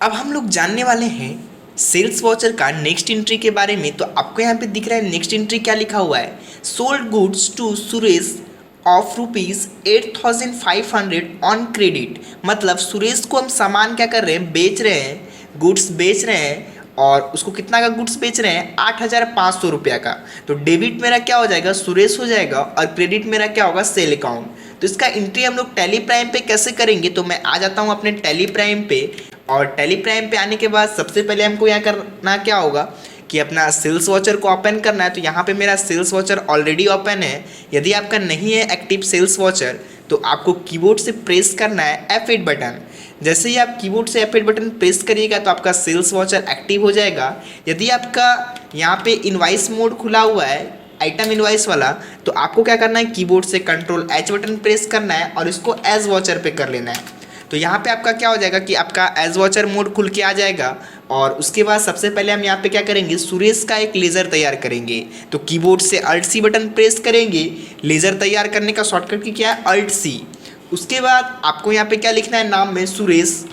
अब हम लोग जानने वाले हैं सेल्स वाउचर का नेक्स्ट एंट्री के बारे में। तो आपको यहाँ पे दिख रहा है नेक्स्ट एंट्री क्या लिखा हुआ है, sold goods to Suresh of ₹8,500 on credit. मतलब सुरेश को हम सामान क्या कर रहे हैं, बेच रहे हैं, गुड्स बेच रहे हैं, और उसको कितना का गुड्स बेच रहे हैं, 8,500 का। तो डेबिट मेरा क्या हो जाएगा, सुरेश हो जाएगा, और क्रेडिट मेरा क्या होगा, सेल अकाउंट। तो इसका एंट्री हम लोग टैली प्राइम पे कैसे करेंगे, तो मैं आ जाता हूँ अपने टैली प्राइम पे। और टैली प्राइम पे आने के बाद सबसे पहले हमको यहाँ करना क्या होगा कि अपना सेल्स वाउचर को ओपन करना है। तो यहाँ पे मेरा सेल्स वाउचर ऑलरेडी ओपन है। यदि आपका नहीं है एक्टिव सेल्स वाउचर तो आपको कीबोर्ड से प्रेस करना है F8 बटन। जैसे ही आप कीबोर्ड से F8 बटन प्रेस करिएगा तो आपका सेल्स वाउचर एक्टिव हो जाएगा। यदि आपका यहाँ पे इनवाइस मोड खुला हुआ है, आइटम इनवाइस वाला, तो आपको क्या करना है, कीबोर्ड से Ctrl+H बटन प्रेस करना है और इसको एज वाउचर पे कर लेना है। तो यहाँ पे आपका क्या हो जाएगा कि आपका एज वाउचर मोड खुल के आ जाएगा। और उसके बाद सबसे पहले हम यहाँ पे क्या करेंगे, सुरेश का एक लेज़र तैयार करेंगे। तो कीबोर्ड से Alt+C बटन प्रेस करेंगे। लेज़र तैयार करने का शॉर्टकट की क्या है, Alt+C। उसके बाद आपको यहाँ पे क्या लिखना है, नाम में सुरेश।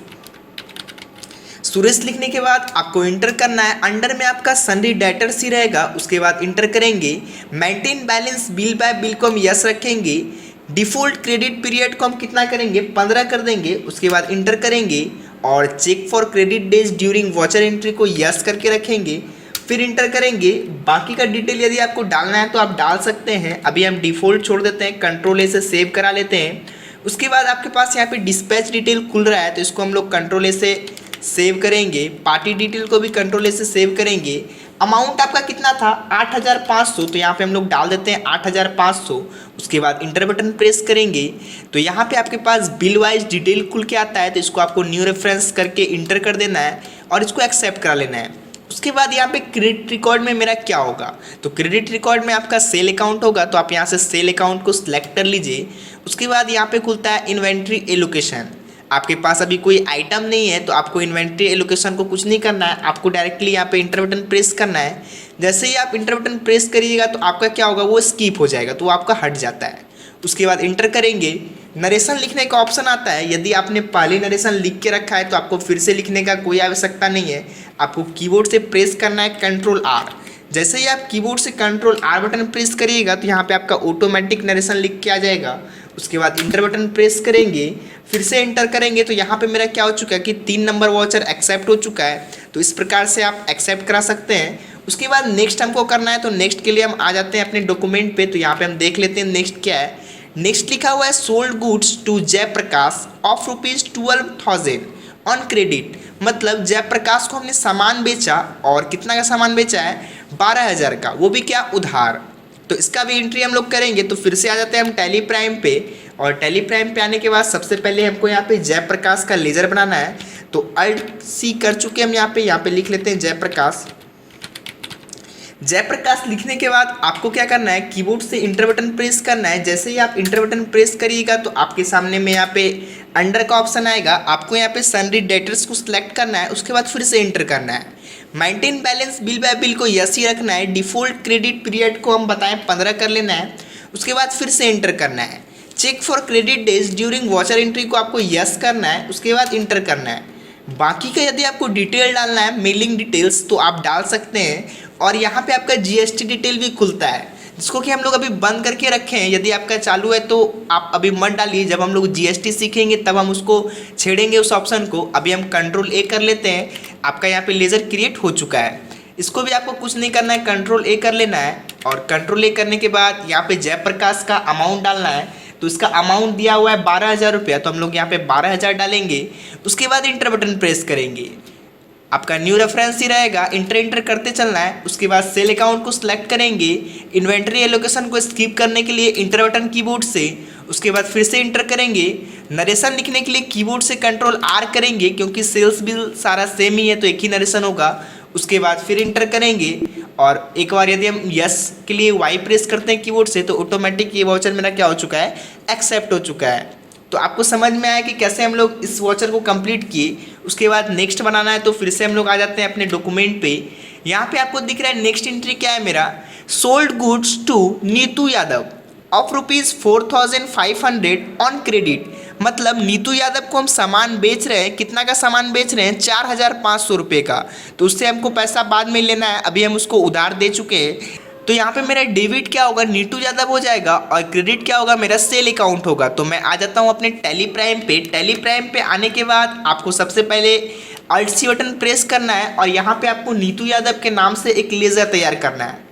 सुरेश लिखने के बाद आपको इंटर करना है। अंडर में आपका सन्डी डेटर्स ही रहेगा। उसके बाद इंटर करेंगे। Maintain balance bill bye bill को हम यस रखेंगे। डिफ़ॉल्ट क्रेडिट पीरियड को हम कितना करेंगे, 15 कर देंगे। उसके बाद इंटर करेंगे और check for credit days during voucher entry को यस करके रखेंगे। फिर इंटर करेंगे। बाकी का डिटेल यदि आपको डालना है तो आप डाल सकते हैं। अभी हम डिफ़ॉल्ट छोड़ देते हैं, Ctrl+A से सेव करा लेते हैं। उसके बाद आपके पास यहाँ पे डिस्पैच डिटेल खुल रहा है तो इसको हम लोग Ctrl+A से सेव करेंगे। पार्टी डिटेल को भी Ctrl+A से सेव करेंगे। अमाउंट आपका कितना था, 8,500, तो यहाँ पे हम लोग डाल देते हैं 8,500। उसके बाद इंटर बटन प्रेस करेंगे तो यहाँ पे आपके पास बिल वाइज डिटेल खुल के आता है। तो इसको आपको न्यू रेफरेंस करके इंटर कर देना है और इसको एक्सेप्ट करा लेना है। उसके बाद यहाँ पे क्रेडिट रिकॉर्ड में मेरा क्या होगा, तो क्रेडिट रिकॉर्ड में आपका सेल अकाउंट होगा। तो आप यहाँ से सेल अकाउंट को सिलेक्ट कर लीजिए। उसके बाद यहाँ पे खुलता है इन्वेंट्री एलोकेशन। आपके पास अभी कोई आइटम नहीं है तो आपको इन्वेंट्री एलोकेशन को कुछ नहीं करना है, आपको डायरेक्टली यहाँ पे इंटर बटन प्रेस करना है। जैसे ही आप इंटर बटन प्रेस करिएगा तो आपका क्या होगा, वो स्किप हो जाएगा, तो वो आपका हट जाता है। उसके बाद इंटर करेंगे। नरेशन लिखने का ऑप्शन आता है। यदि आपने पहले नरेशन लिख के रखा है तो आपको फिर से लिखने का कोई आवश्यकता नहीं है। आपको कीबोर्ड से प्रेस करना है Ctrl+R। जैसे ही आप कीबोर्ड से Ctrl+R बटन प्रेस करिएगा तो यहाँ पे आपका ऑटोमेटिक नरेशन लिख के आ जाएगा। उसके बाद इंटर बटन प्रेस करेंगे, फिर से इंटर करेंगे तो यहाँ पे मेरा क्या हो चुका है कि 3 नंबर वाउचर एक्सेप्ट हो चुका है। तो इस प्रकार से आप एक्सेप्ट करा सकते हैं। उसके बाद नेक्स्ट हमको करना है। तो नेक्स्ट के लिए हम आ जाते हैं अपने डॉक्यूमेंट पे। तो यहाँ पे हम देख लेते हैं नेक्स्ट क्या है। नेक्स्ट लिखा हुआ है sold goods to Jayprakash of ₹12,000 on credit. मतलब जयप्रकाश को हमने सामान बेचा, और कितना का सामान बेचा है, 12,000 का, वो भी क्या, उधार। तो इसका भी एंट्री हम लोग करेंगे। तो फिर से आ जाते हैं हम टैली प्राइम पे। और टैली प्राइम पे आने के बाद सबसे पहले हमको यहाँ पे जयप्रकाश का लेज़र बनाना है। तो Alt+C कर चुके हम यहाँ पे लिख लेते हैं जयप्रकाश। जयप्रकाश लिखने के बाद आपको क्या करना है, कीबोर्ड से इंटर बटन प्रेस करना है। जैसे ही आप इंटर बटन प्रेस करिएगा तो आपके सामने में यहाँ पे अंडर का ऑप्शन आएगा। आपको यहाँ पे सन्डी डेटर्स को सिलेक्ट करना है। उसके बाद फिर से इंटर करना है। Maintain balance bill bye bill को यस ही रखना है। डिफ़ॉल्ट क्रेडिट पीरियड को हम बताएं 15 कर लेना है। उसके बाद फिर से इंटर करना है। Check for credit days during voucher entry को आपको यस करना है। उसके बाद इंटर करना है। बाकी का यदि आपको डिटेल डालना है, मेलिंग डिटेल्स, तो आप डाल सकते हैं। और यहाँ पे आपका GST डिटेल भी खुलता है, जिसको कि हम लोग अभी बंद करके रखे हैं। यदि आपका चालू है तो आप अभी मत डालिए, जब हम लोग GST सीखेंगे तब हम उसको छेड़ेंगे उस ऑप्शन को। अभी हम Ctrl+A कर लेते हैं। आपका यहाँ पे लेज़र क्रिएट हो चुका है। इसको भी आपको कुछ नहीं करना है, Ctrl+A कर लेना है। और Ctrl+A करने के बाद यहाँ पे जयप्रकाश का अमाउंट डालना है। तो इसका अमाउंट दिया हुआ है 12,000 रुपया, तो हम लोग यहाँ पे 12,000 डालेंगे। उसके बाद इंटर बटन प्रेस करेंगे। आपका न्यू रेफरेंस ही रहेगा, इंटर करते चलना है। उसके बाद सेल अकाउंट को सिलेक्ट करेंगे। इन्वेंट्री एलोकेशन को स्किप करने के लिए इंटर बटन कीबोर्ड से। उसके बाद फिर से इंटर करेंगे। नरेशन लिखने के लिए कीबोर्ड से Ctrl+R करेंगे, क्योंकि सेल्स बिल सारा सेम ही है तो एक ही नरेशन होगा। उसके बाद फिर इंटर करेंगे। और एक बार यदि हम यस के लिए Y प्रेस करते हैं कीबोर्ड से तो ऑटोमेटिक ये वाउचर मेरा क्या हो चुका है, एक्सेप्ट हो चुका है। तो आपको समझ में आया कि कैसे हम लोग इस वाउचर को कंप्लीट किए। उसके बाद नेक्स्ट बनाना है। तो फिर से हम लोग आ जाते हैं अपने डॉक्यूमेंट पे। यहाँ पे आपको दिख रहा है नेक्स्ट एंट्री क्या है मेरा, sold goods to Neetu Yadav of ₹4,500 on credit. मतलब नीतू यादव को हम सामान बेच रहे हैं, कितना का सामान बेच रहे हैं, 4,500 रुपये का। तो उससे हमको पैसा बाद में लेना है, अभी हम उसको उधार दे चुके हैं। तो यहाँ पे मेरा डेबिट क्या होगा, नीतू यादव हो जाएगा, और क्रेडिट क्या होगा, मेरा सेल अकाउंट होगा। तो मैं आ जाता हूँ अपने टैली प्राइम पे। टैली प्राइम पे आने के बाद आपको सबसे पहले Alt C बटन प्रेस करना है, और यहाँ पे आपको नीतू यादव के नाम से एक लेजर तैयार करना है।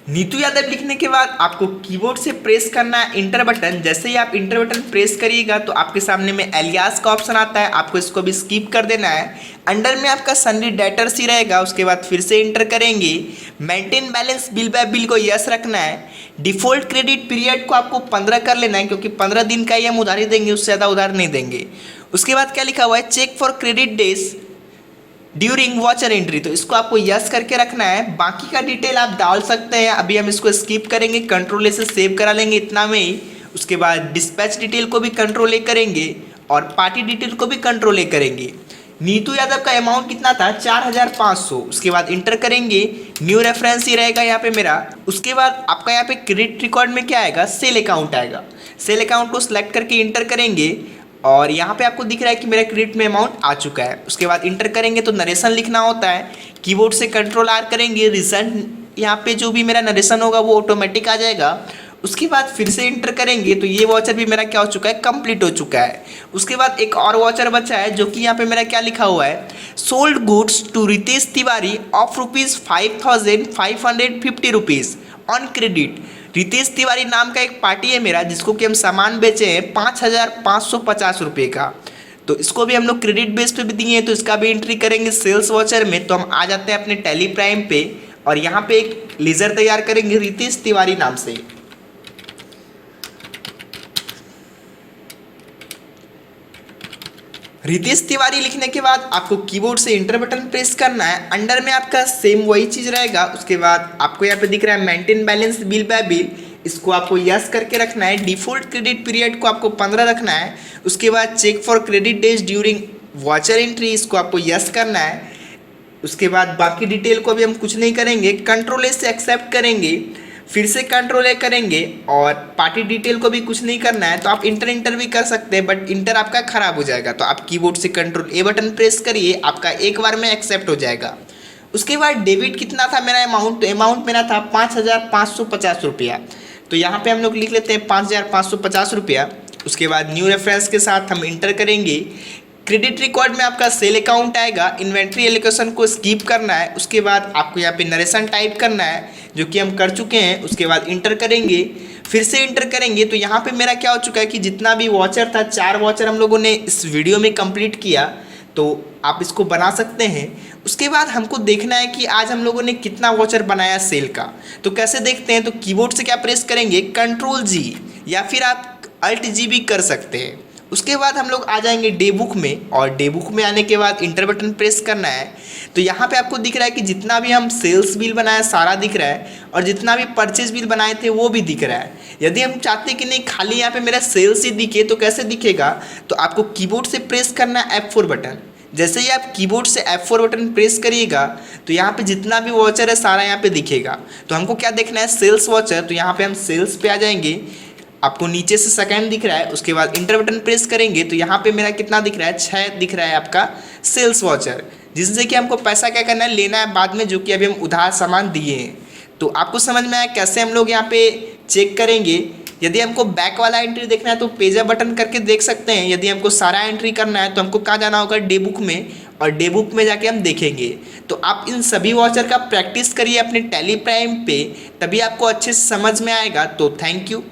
नीतू यादव लिखने के बाद आपको कीबोर्ड से प्रेस करना है इंटर बटन। जैसे ही आप इंटर बटन प्रेस करिएगा तो आपके सामने में एलियास का ऑप्शन आता है, आपको इसको भी स्किप कर देना है। अंडर में आपका सन्नी डेटर्स ही रहेगा, उसके बाद फिर से इंटर करेंगे। Maintain balance bill bye bill को यस रखना है। डिफॉल्ट क्रेडिट पीरियड को आपको 15 कर लेना है, क्योंकि 15 दिन का ही हम उधार ही देंगे, उससे ज़्यादा उधार नहीं देंगे। उसके बाद क्या लिखा हुआ है, check for credit days during voucher entry, तो इसको आपको यस करके रखना है। बाकी का डिटेल आप डाल सकते हैं, अभी हम इसको स्किप करेंगे, कंट्रोल ए से सेव करा लेंगे इतना में ही। उसके बाद डिस्पैच डिटेल को भी कंट्रोल ए करेंगे, और पार्टी डिटेल को भी कंट्रोल ए करेंगे। नीतू यादव का अमाउंट कितना था, 4,500। उसके बाद इंटर करेंगे, न्यू रेफरेंस ही रहेगा यहाँ पे मेरा। उसके बाद आपका यहाँ पे क्रेडिट रिकॉर्ड में क्या आएगा, सेल अकाउंट आएगा। सेल अकाउंट को सिलेक्ट करके इंटर करेंगे, और यहाँ पे आपको दिख रहा है कि मेरा क्रेडिट में अमाउंट आ चुका है। उसके बाद इंटर करेंगे तो नरेशन लिखना होता है, कीबोर्ड से कंट्रोल आर करेंगे, रिसेंट यहाँ पे जो भी मेरा नरेशन होगा वो ऑटोमेटिक आ जाएगा। उसके बाद फिर से इंटर करेंगे तो ये वॉचर भी मेरा क्या हो चुका है, कंप्लीट हो चुका है। उसके बाद एक और वॉचर बचा है, जो कि यहाँ पे मेरा क्या लिखा हुआ है, sold goods to Ritesh Tiwari of ₹5,550 on credit. Ritesh Tiwari नाम का एक पार्टी है मेरा, जिसको कि हम सामान बेचे हैं 5,550 रुपये का। तो इसको भी हम लोग क्रेडिट बेस पे भी दिए हैं, तो इसका भी एंट्री करेंगे सेल्स वॉचर में। तो हम आ जाते हैं अपने टैली प्राइम पे, और यहाँ पे एक लेजर तैयार करेंगे रितेश तिवारी नाम से। रितेश तिवारी लिखने के बाद आपको कीबोर्ड से इंटर बटन प्रेस करना है। अंडर में आपका सेम वही चीज़ रहेगा। उसके बाद आपको यहाँ पे दिख रहा है maintain balance bill bye bill, इसको आपको यस करके रखना है। डिफॉल्ट क्रेडिट पीरियड को आपको 15 रखना है। उसके बाद check for credit days during voucher entry, इसको आपको यस करना है। उसके बाद बाकी डिटेल को भी हम कुछ नहीं करेंगे, कंट्रोल ए से एक्सेप्ट करेंगे, फिर से कंट्रोल ए करेंगे, और पार्टी डिटेल को भी कुछ नहीं करना है। तो आप इंटर भी कर सकते हैं, बट इंटर आपका खराब हो जाएगा, तो आप कीबोर्ड से कंट्रोल ए बटन प्रेस करिए, आपका एक बार में एक्सेप्ट हो जाएगा। उसके बाद डेबिट कितना था मेरा अमाउंट, तो अमाउंट मेरा था 5,550 रुपया। तो यहाँ पे हम लोग लिख लेते हैं 5,550 रुपया। उसके बाद न्यू रेफरेंस के साथ हम इंटर करेंगे। क्रेडिट रिकॉर्ड में आपका सेल अकाउंट आएगा, इन्वेंट्री एलोकेशन को स्किप करना है। उसके बाद आपको यहाँ पे नरेशन टाइप करना है, जो कि हम कर चुके हैं। उसके बाद इंटर करेंगे, फिर से इंटर करेंगे। तो यहाँ पे मेरा क्या हो चुका है कि जितना भी वॉचर था, 4 वॉचर हम लोगों ने इस वीडियो में कंप्लीट किया, तो आप इसको बना सकते हैं। उसके बाद हमको देखना है कि आज हम लोगों ने कितना वॉचर बनाया सेल का। तो कैसे देखते हैं, तो कीबोर्ड से क्या प्रेस करेंगे, कंट्रोल जी, या फिर आप अल्ट जी भी कर सकते हैं। उसके बाद हम लोग आ जाएंगे डे बुक में, और डे बुक में आने के बाद इंटर बटन प्रेस करना है। तो यहाँ पे आपको दिख रहा है कि जितना भी हम सेल्स बिल बनाया सारा दिख रहा है, और जितना भी परचेज बिल बनाए थे वो भी दिख रहा है। यदि हम चाहते कि नहीं खाली यहाँ पे मेरा सेल्स ही दिखे, तो कैसे दिखेगा, तो आपको कीबोर्ड से प्रेस करना है F4 बटन। जैसे ही आप कीबोर्ड से F4 बटन प्रेस करिएगा तो यहाँ पे जितना भी वॉचर है सारा यहाँ पे दिखेगा। तो हमको क्या देखना है, सेल्स वॉचर। तो यहाँ पे हम सेल्स पे आ जाएंगे, आपको नीचे से सेकंड दिख रहा है। उसके बाद इंटर बटन प्रेस करेंगे तो यहाँ पे मेरा कितना दिख रहा है, 6 दिख रहा है आपका सेल्स वॉचर, जिससे कि हमको पैसा क्या करना है, लेना है बाद में, जो कि अभी हम उधार सामान दिए हैं। तो आपको समझ में आया कैसे हम लोग यहाँ पे चेक करेंगे। यदि हमको बैक वाला एंट्री देखना है तो पेजा बटन करके देख सकते हैं। यदि हमको सारा एंट्री करना है तो हमको कहाँ जाना होगा, डे बुक में, और डे बुक में जाके हम देखेंगे। तो आप इन सभी वॉचर का प्रैक्टिस करिए अपने टैली प्राइम पे, तभी आपको अच्छे से समझ में आएगा। तो थैंक यू।